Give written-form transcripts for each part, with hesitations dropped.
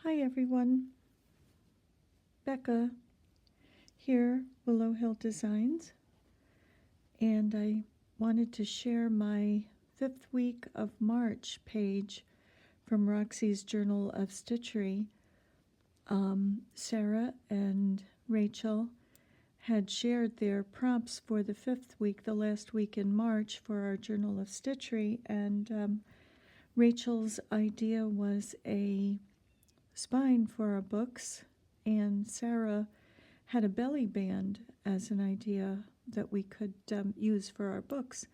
Hi everyone, Becca here, Willow Hill Designs, and I wanted to share my 5th week of March page from Roxy's Journal of Stitchery. Sarah and Rachel had shared their prompts for the 5th week, the last week in March, for our Journal of Stitchery, and Rachel's idea was a spine for our books, and Sarah had a belly band as an idea that we could use for our books.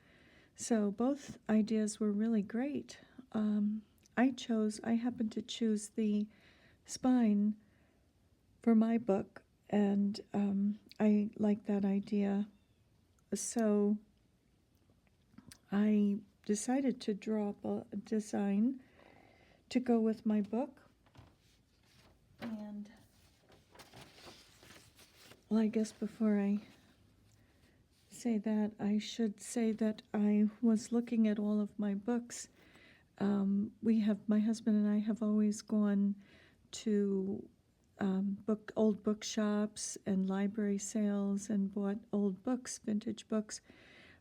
So both ideas were really great. I happened to choose the spine for my book, and I like that idea. So I decided to draw up a design to go with my book. And well, I guess before I say that, I should say that I was looking at all of my books. My husband and I have always gone to old bookshops and library sales and bought old books, vintage books,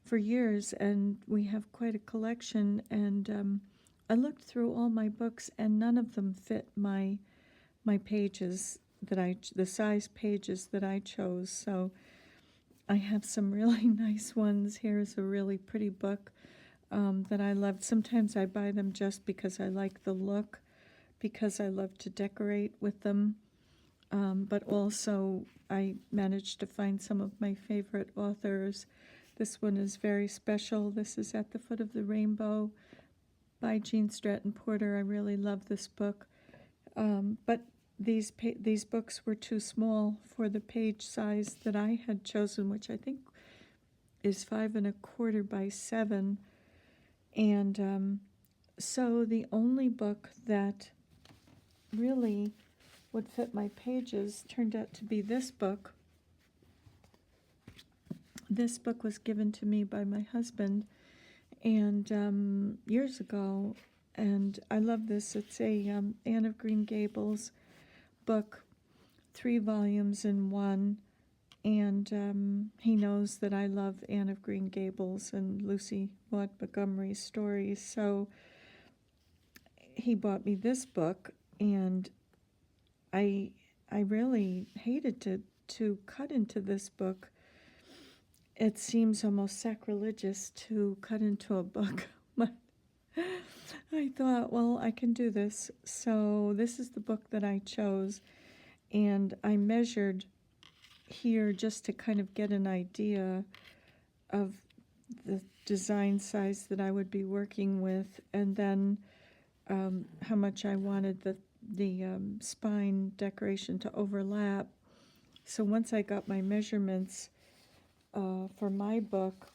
for years, and we have quite a collection. And I looked through all my books, and none of them fit my pages the size pages that I chose. So I have some really nice ones. Here's a really pretty book that I loved. Sometimes I buy them just because I like the look, because I love to decorate with them. But also I managed to find some of my favorite authors. This one is very special. This is At the Foot of the Rainbow by Jean Stratton Porter. I really love this book. But these books were too small for the page size that I had chosen, which I think is 5 1/4 by 7. And so the only book that really would fit my pages turned out to be this book. This book was given to me by my husband and years ago, and I love this. It's a Anne of Green Gables book, 3 volumes in one, and he knows that I love Anne of Green Gables and Lucy Maud Montgomery's stories, so he bought me this book, and I really hated to cut into this book. It seems almost sacrilegious to cut into a book, but I thought, well, I can do this. So this is the book that I chose, and I measured here just to kind of get an idea of the design size that I would be working with, and then how much I wanted the spine decoration to overlap. So once I got my measurements for my book,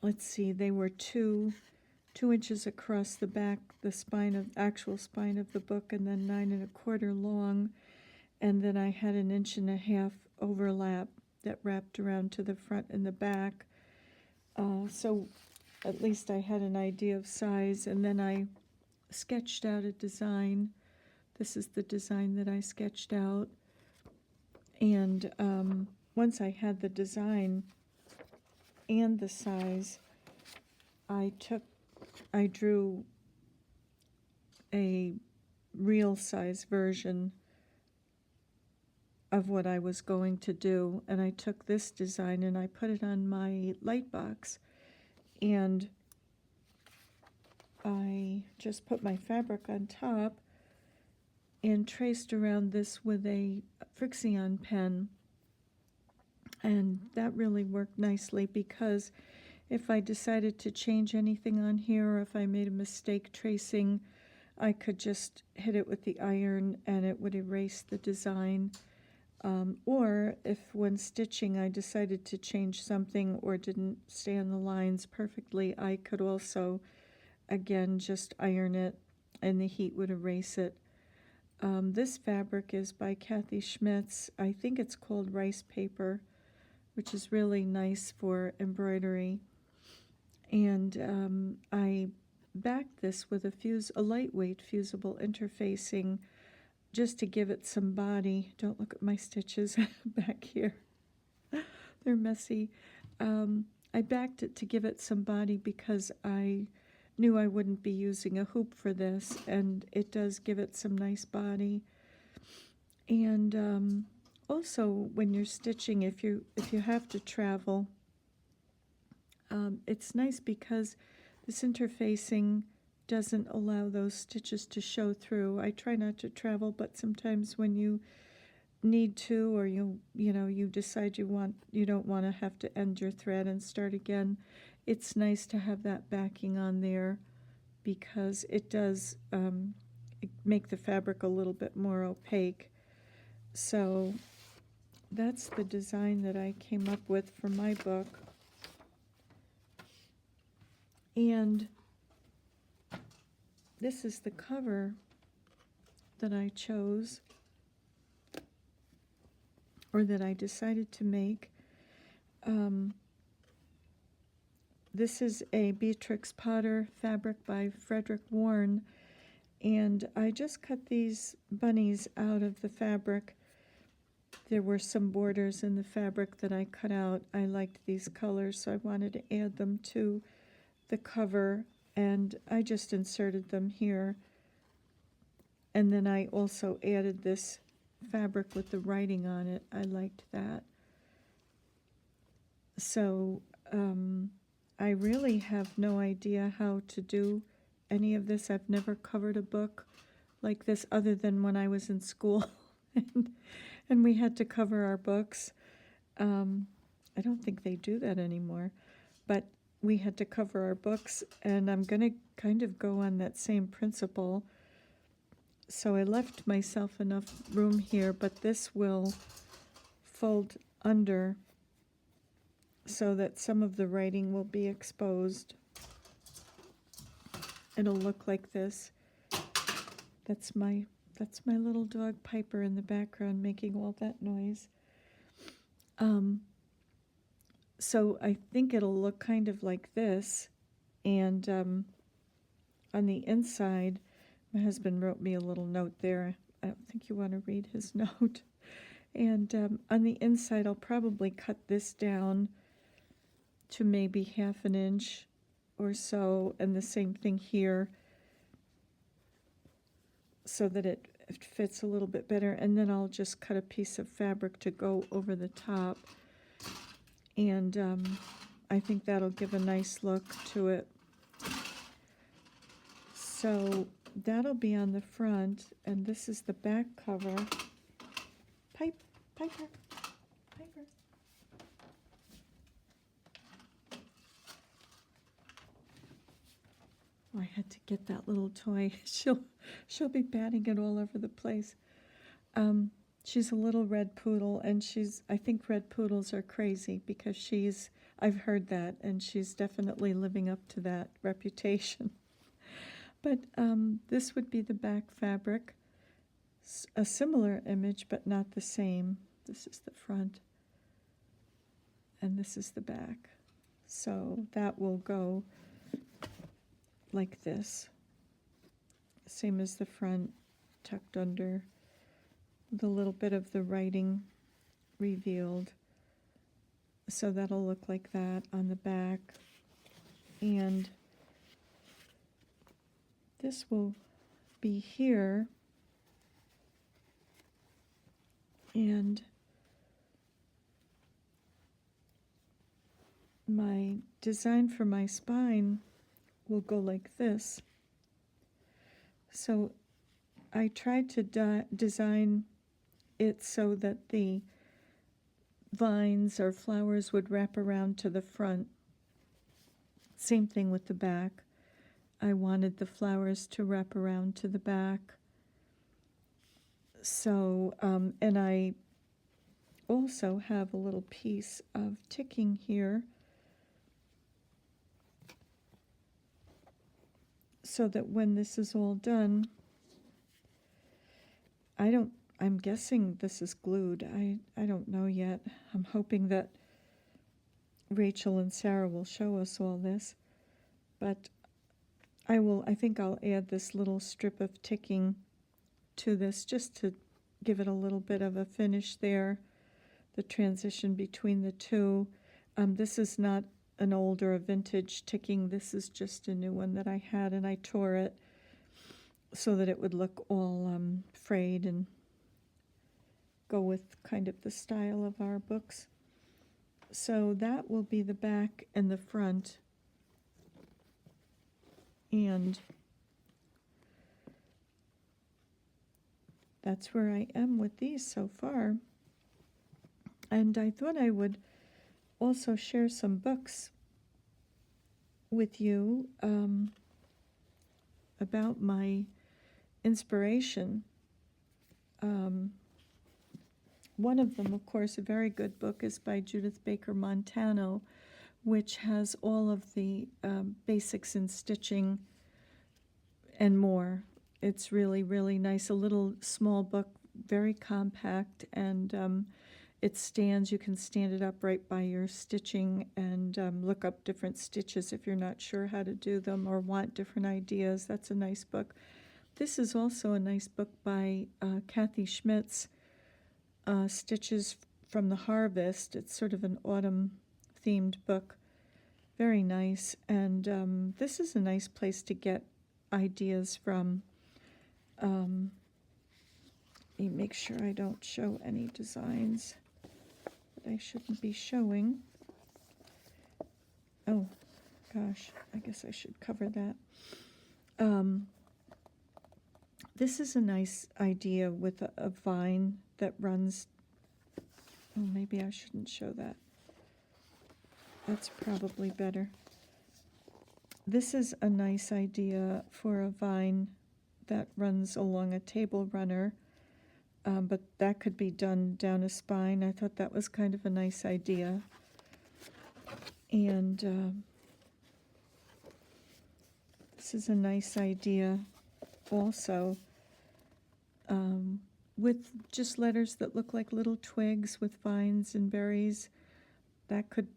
let's see, they were 2 inches across the back, the actual spine of the book, and then 9 1/4 long, and then I had 1.5 inches overlap that wrapped around to the front and the back. So at least I had an idea of size, and then I sketched out a design. This is the design that I sketched out, and once I had the design and the size, I drew a real size version of what I was going to do, and I took this design and I put it on my light box, and I just put my fabric on top and traced around this with a Frixion pen, and that really worked nicely, because if I decided to change anything on here, or if I made a mistake tracing, I could just hit it with the iron and it would erase the design. Or if when stitching I decided to change something or didn't stay on the lines perfectly, I could also, again, just iron it and the heat would erase it. This fabric is by Kathy Schmitz. I think it's called rice paper, which is really nice for embroidery. And I backed this with a lightweight fusible interfacing just to give it some body. Don't look at my stitches back here. They're messy. I backed it to give it some body because I knew I wouldn't be using a hoop for this, and it does give it some nice body. And also, when you're stitching, if you have to travel, it's nice because this interfacing doesn't allow those stitches to show through. I try not to travel, but sometimes when you need to, or you decide you don't want to have to end your thread and start again, it's nice to have that backing on there because it does make the fabric a little bit more opaque. So that's the design that I came up with for my book. And this is the cover that I chose, or that I decided to make. This is a Beatrix Potter fabric by Frederick Warren, and I just cut these bunnies out of the fabric. There were some borders in the fabric that I cut out. I liked these colors, so I wanted to add them to the cover, and I just inserted them here. And then I also added this fabric with the writing on it. I liked that. So I really have no idea how to do any of this. I've never covered a book like this other than when I was in school and we had to cover our books. I don't think they do that anymore, but we had to cover our books, and I'm going to kind of go on that same principle. So I left myself enough room here, but this will fold under so that some of the writing will be exposed. It'll look like this. That's my little dog Piper in the background making all that noise. So I think it'll look kind of like this, and on the inside, my husband wrote me a little note there. I don't think you want to read his note. And on the inside, I'll probably cut this down to maybe 1/2 inch or so, and the same thing here, so that it fits a little bit better. And then I'll just cut a piece of fabric to go over the top. And I think that'll give a nice look to it. So that'll be on the front, and this is the back cover. Piper. Oh, I had to get that little toy. She'll be batting it all over the place. She's a little red poodle, and I think red poodles are crazy because I've heard that, and she's definitely living up to that reputation. But this would be the back fabric, a similar image, but not the same. This is the front, and this is the back. So that will go like this, same as the front, tucked under, with a little bit of the writing revealed. So that'll look like that on the back. And this will be here. And my design for my spine will go like this. So I tried to design it so that the vines or flowers would wrap around to the front. Same thing with the back. I wanted the flowers to wrap around to the back. So, and I also have a little piece of ticking here, so that when this is all done, I'm guessing this is glued. I don't know yet. I'm hoping that Rachel and Sarah will show us all this. But I think I'll add this little strip of ticking to this just to give it a little bit of a finish there, the transition between the two. This is not an old or a vintage ticking. This is just a new one that I had, and I tore it so that it would look all frayed and go with kind of the style of our books. So that will be the back and the front. And that's where I am with these so far. And I thought I would also share some books with you about my inspiration. One of them, of course, a very good book, is by Judith Baker Montano, which has all of the basics in stitching and more. It's really, really nice. A little small book, very compact, and it stands. You can stand it up right by your stitching and look up different stitches if you're not sure how to do them or want different ideas. That's a nice book. This is also a nice book by Kathy Schmitz, Stitches from the Harvest. It's sort of an autumn-themed book. Very nice. And this is a nice place to get ideas from. Let me make sure I don't show any designs that I shouldn't be showing. Oh, gosh, I guess I should cover that. This is a nice idea with a vine that runs. Oh, maybe I shouldn't show that. That's probably better. This is a nice idea for a vine that runs along a table runner, but that could be done down a spine. I thought that was kind of a nice idea. And this is a nice idea also, with just letters that look like little twigs with vines and berries. That could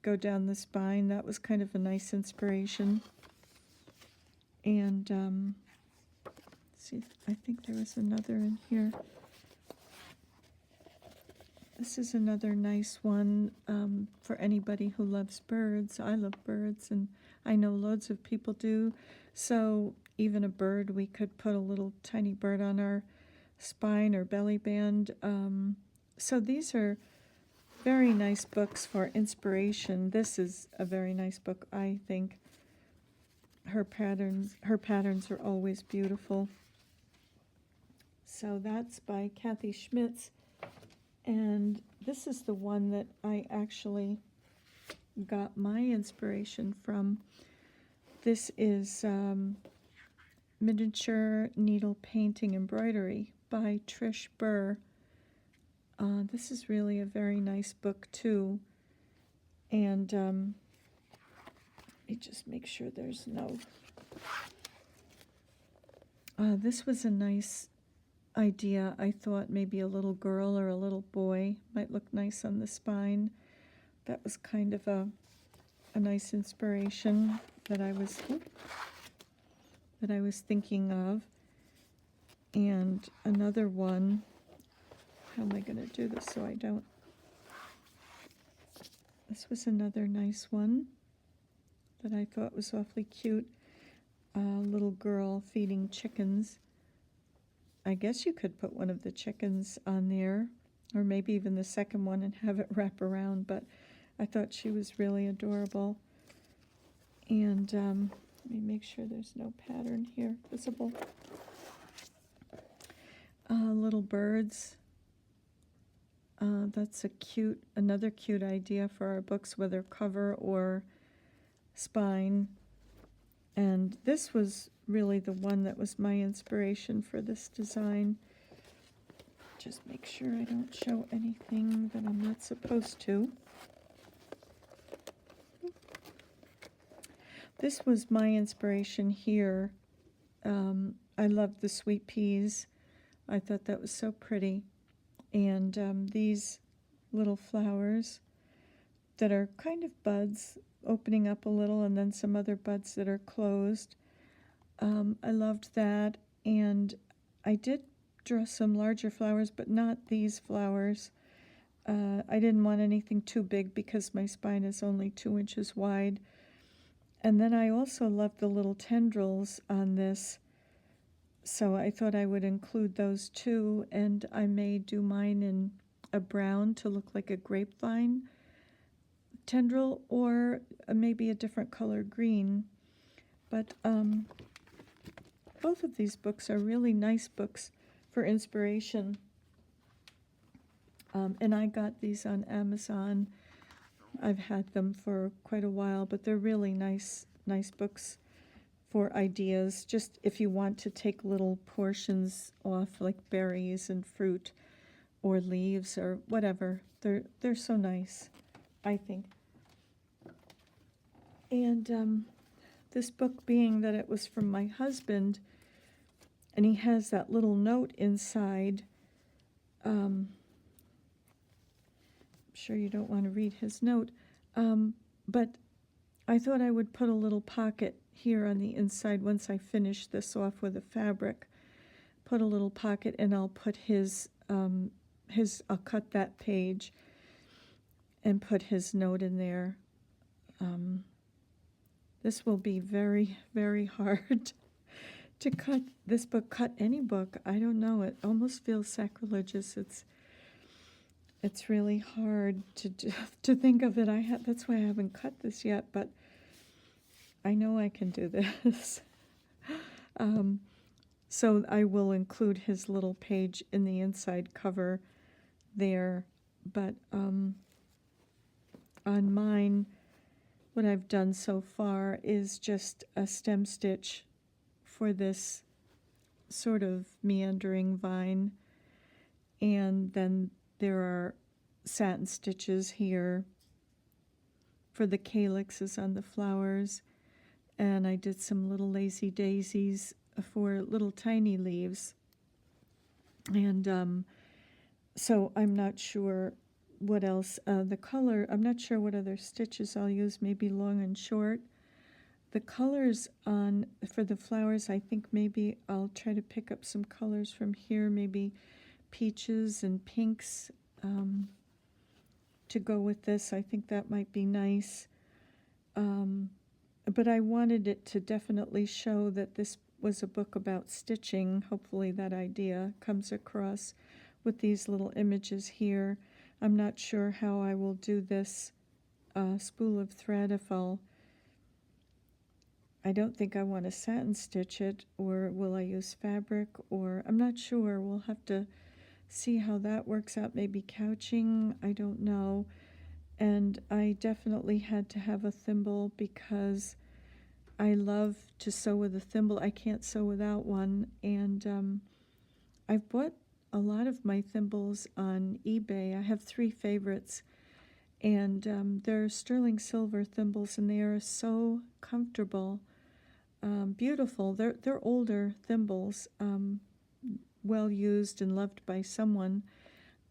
go down the spine. That was kind of a nice inspiration. And see, I think there was another in here. This is another nice one for anybody who loves birds. I love birds, and I know loads of people do. So even a bird, we could put a little tiny bird on our spine or belly band. So these are very nice books for inspiration. This is a very nice book, I think. Her patterns are always beautiful. So that's by Kathy Schmitz. And this is the one that I actually got my inspiration from. This is Miniature Needle Painting Embroidery by Trish Burr. This is really a very nice book too. And let me just make sure there's no... this was a nice idea. I thought maybe a little girl or a little boy might look nice on the spine. That was kind of a nice inspiration that I was thinking of. And another one, how am I going to do this so I don't? This was another nice one that I thought was awfully cute. A little girl feeding chickens. I guess you could put one of the chickens on there, or maybe even the second one, and have it wrap around, but I thought she was really adorable. And let me make sure there's no pattern here visible. Little birds. That's another cute idea for our books, whether cover or spine. And this was really the one that was my inspiration for this design. Just make sure I don't show anything that I'm not supposed to. This was my inspiration here. I loved the sweet peas. I thought that was so pretty. And these little flowers that are kind of buds, opening up a little, and then some other buds that are closed. I loved that, and I did draw some larger flowers, but not these flowers. I didn't want anything too big because my spine is only 2 inches wide. And then I also loved the little tendrils on this, so I thought I would include those too, and I may do mine in a brown to look like a grapevine tendril, or maybe a different color green. But both of these books are really nice books for inspiration. And I got these on Amazon. I've had them for quite a while, but they're really nice books for ideas. Just if you want to take little portions off, like berries and fruit or leaves or whatever. They're so nice, I think. And this book, being that it was from my husband, and he has that little note inside. I'm sure you don't want to read his note, but I thought I would put a little pocket here on the inside once I finish this off with a fabric. Put a little pocket, and I'll put I'll cut that page and put his note in there. This will be very, very hard to cut this book, cut any book. I don't know, it almost feels sacrilegious. It's really hard to think of it. That's why I haven't cut this yet, but I know I can do this. So I will include his little page in the inside cover there, but on mine, what I've done so far is just a stem stitch for this sort of meandering vine, and then there are satin stitches here for the calyxes on the flowers, and I did some little lazy daisies for little tiny leaves. And so I'm not sure what else. The color, I'm not sure what other stitches I'll use, maybe long and short. The colors for the flowers, I think maybe I'll try to pick up some colors from here, maybe peaches and pinks to go with this. I think that might be nice. But I wanted it to definitely show that this was a book about stitching. Hopefully that idea comes across with these little images here. I'm not sure how I will do this spool of thread, I don't think I want to satin stitch it, or will I use fabric, or I'm not sure. We'll have to see how that works out. Maybe couching, I don't know. And I definitely had to have a thimble because I love to sew with a thimble. I can't sew without one, and I've bought a lot of my thimbles on eBay. I have 3 favorites, and they're sterling silver thimbles, and they are so comfortable, beautiful. They're older thimbles, well used and loved by someone,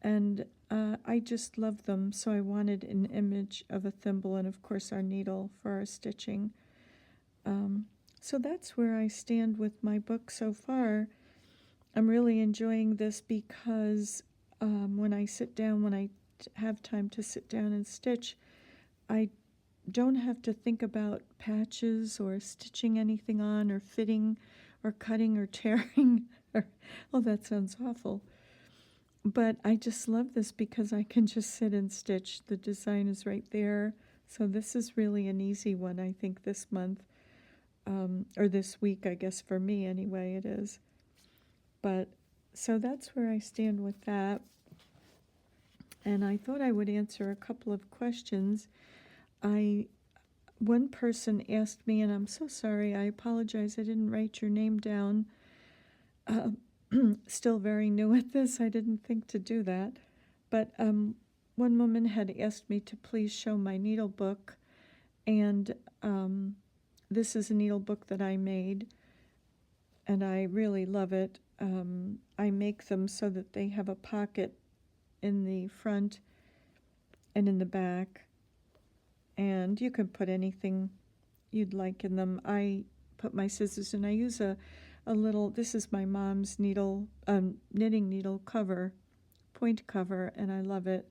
and I just love them. So I wanted an image of a thimble, and of course our needle for our stitching. So that's where I stand with my book so far. I'm really enjoying this because when I have time to sit down and stitch, I don't have to think about patches or stitching anything on or fitting or cutting or tearing. Oh, that sounds awful. But I just love this because I can just sit and stitch. The design is right there. So this is really an easy one, I think, this month. Or this week, I guess, for me anyway, it is. But so that's where I stand with that. And I thought I would answer a couple of questions. One person asked me, and I'm so sorry, I apologize, I didn't write your name down. Still very new at this, I didn't think to do that. But one woman had asked me to please show my needle book, and this is a needle book that I made, and I really love it. I make them so that they have a pocket in the front and in the back, and you can put anything you'd like in them. I put my scissors in. I use a little, this is my mom's needle, knitting needle cover, point cover, and I love it.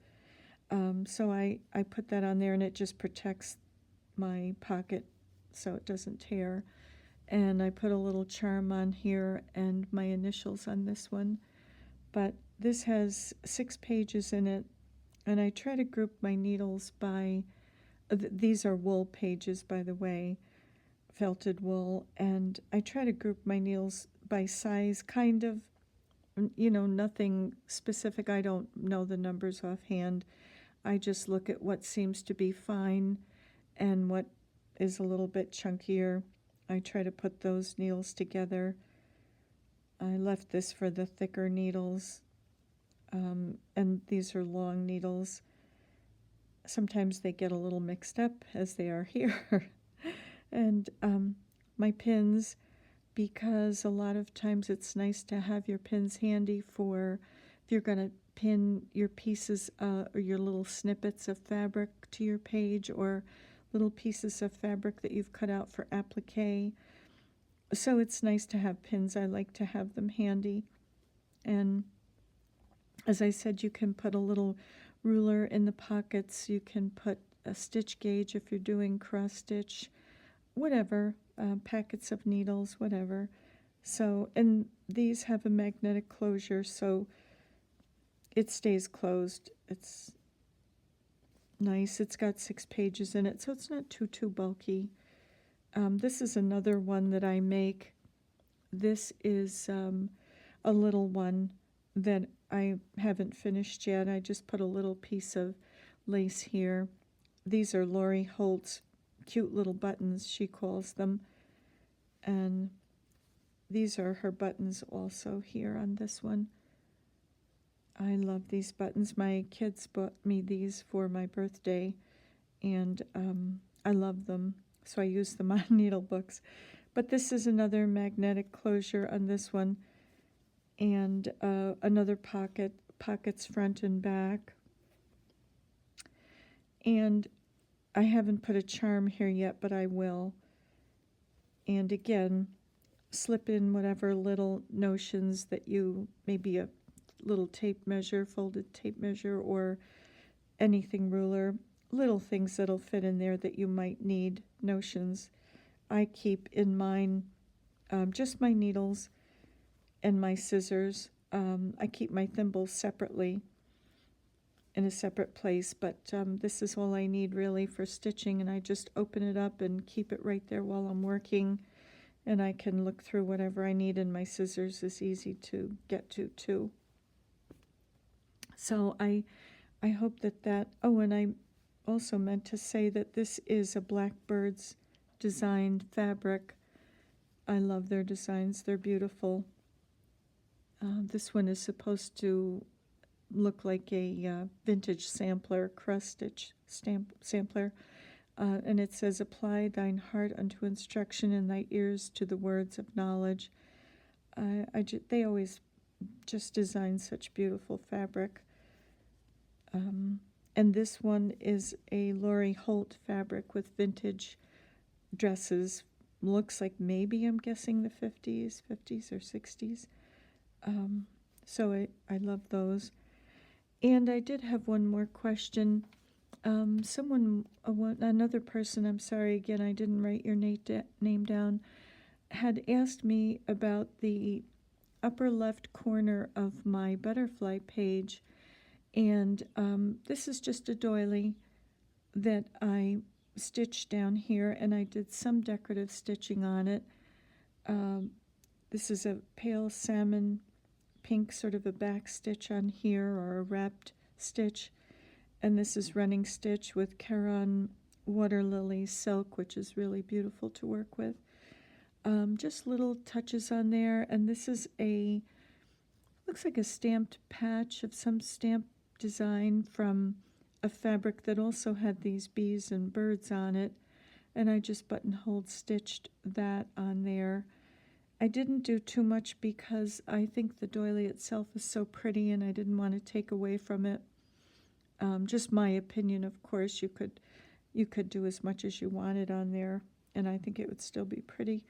So I put that on there, and it just protects my pocket so it doesn't tear. And I put a little charm on here and my initials on this one. But this has 6 pages in it, and I try to group my needles by, these are wool pages, by the way, felted wool, and I try to group my needles by size, kind of, nothing specific. I don't know the numbers offhand. I just look at what seems to be fine and what is a little bit chunkier. I try to put those needles together. I left this for the thicker needles, and these are long needles. Sometimes they get a little mixed up, as they are here. And my pins, because a lot of times it's nice to have your pins handy for if you're going to pin your pieces or your little snippets of fabric to your page, or little pieces of fabric that you've cut out for applique. So it's nice to have pins. I like to have them handy. And as I said, you can put a little ruler in the pockets. You can put a stitch gauge if you're doing cross stitch, whatever, packets of needles, whatever. So, and these have a magnetic closure, so it stays closed. It's nice. It's got 6 pages in it, so it's not too bulky. This is another one that I make. This is a little one that I haven't finished yet. I just put a little piece of lace here. These are Lori Holt's cute little buttons, she calls them. And these are her buttons also here on this one. I love these buttons. My kids bought me these for my birthday, and I love them, so I use them on needle books. But this is another magnetic closure on this one, and another pockets front and back. And I haven't put a charm here yet, but I will. And again, slip in whatever little notions that you, maybe a little tape measure, folded tape measure, or anything ruler, little things that'll fit in there that you might need, notions. I keep in mine just my needles and my scissors. I keep my thimbles separately in a separate place, but this is all I need really for stitching, and I just open it up and keep it right there while I'm working, and I can look through whatever I need, and my scissors is easy to get to too. So I hope that, oh, and I also meant to say that this is a Blackbird's designed fabric. I love their designs. They're beautiful. This one is supposed to look like a vintage sampler, cross stitch sampler. And it says, apply thine heart unto instruction and thy ears to the words of knowledge. They always just design such beautiful fabric. And this one is a Lori Holt fabric with vintage dresses. Looks like maybe, I'm guessing, the 50s or 60s. So I love those. And I did have one more question. Another person, I'm sorry, again, I didn't write your name down, had asked me about the upper left corner of my butterfly page. And this is just a doily that I stitched down here, and I did some decorative stitching on it. This is a pale salmon pink, sort of a back stitch on here, or a wrapped stitch. And this is running stitch with Caron Water Lily silk, which is really beautiful to work with. Just little touches on there. And this is looks like a stamped patch of some stamp design from a fabric that also had these bees and birds on it. And I just buttonhole stitched that on there. I didn't do too much because I think the doily itself is so pretty, and I didn't want to take away from it. Just my opinion, of course. You could do as much as you wanted on there, and I think it would still be pretty.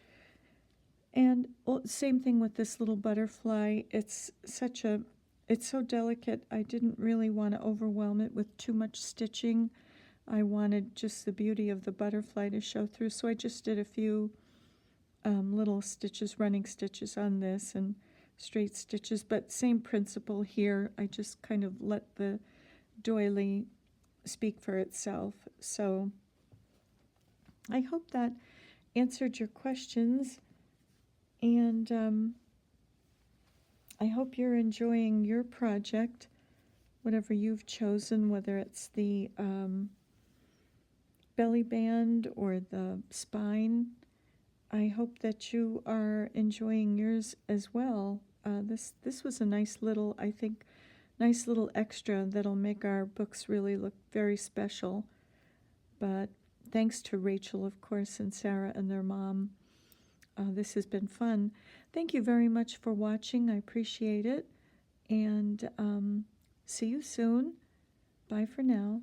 And same thing with this little butterfly. It's so delicate. I didn't really want to overwhelm it with too much stitching. I wanted just the beauty of the butterfly to show through, so I just did a few little stitches, running stitches on this, and straight stitches, but same principle here. I just kind of let the doily speak for itself. So I hope that answered your questions, and I hope you're enjoying your project, whatever you've chosen, whether it's the belly band or the spine. I hope that you are enjoying yours as well. This was a nice little, I think, nice little extra that'll make our books really look very special. But thanks to Rachel, of course, and Sarah and their mom. This has been fun. Thank you very much for watching. I appreciate it. And see you soon. Bye for now.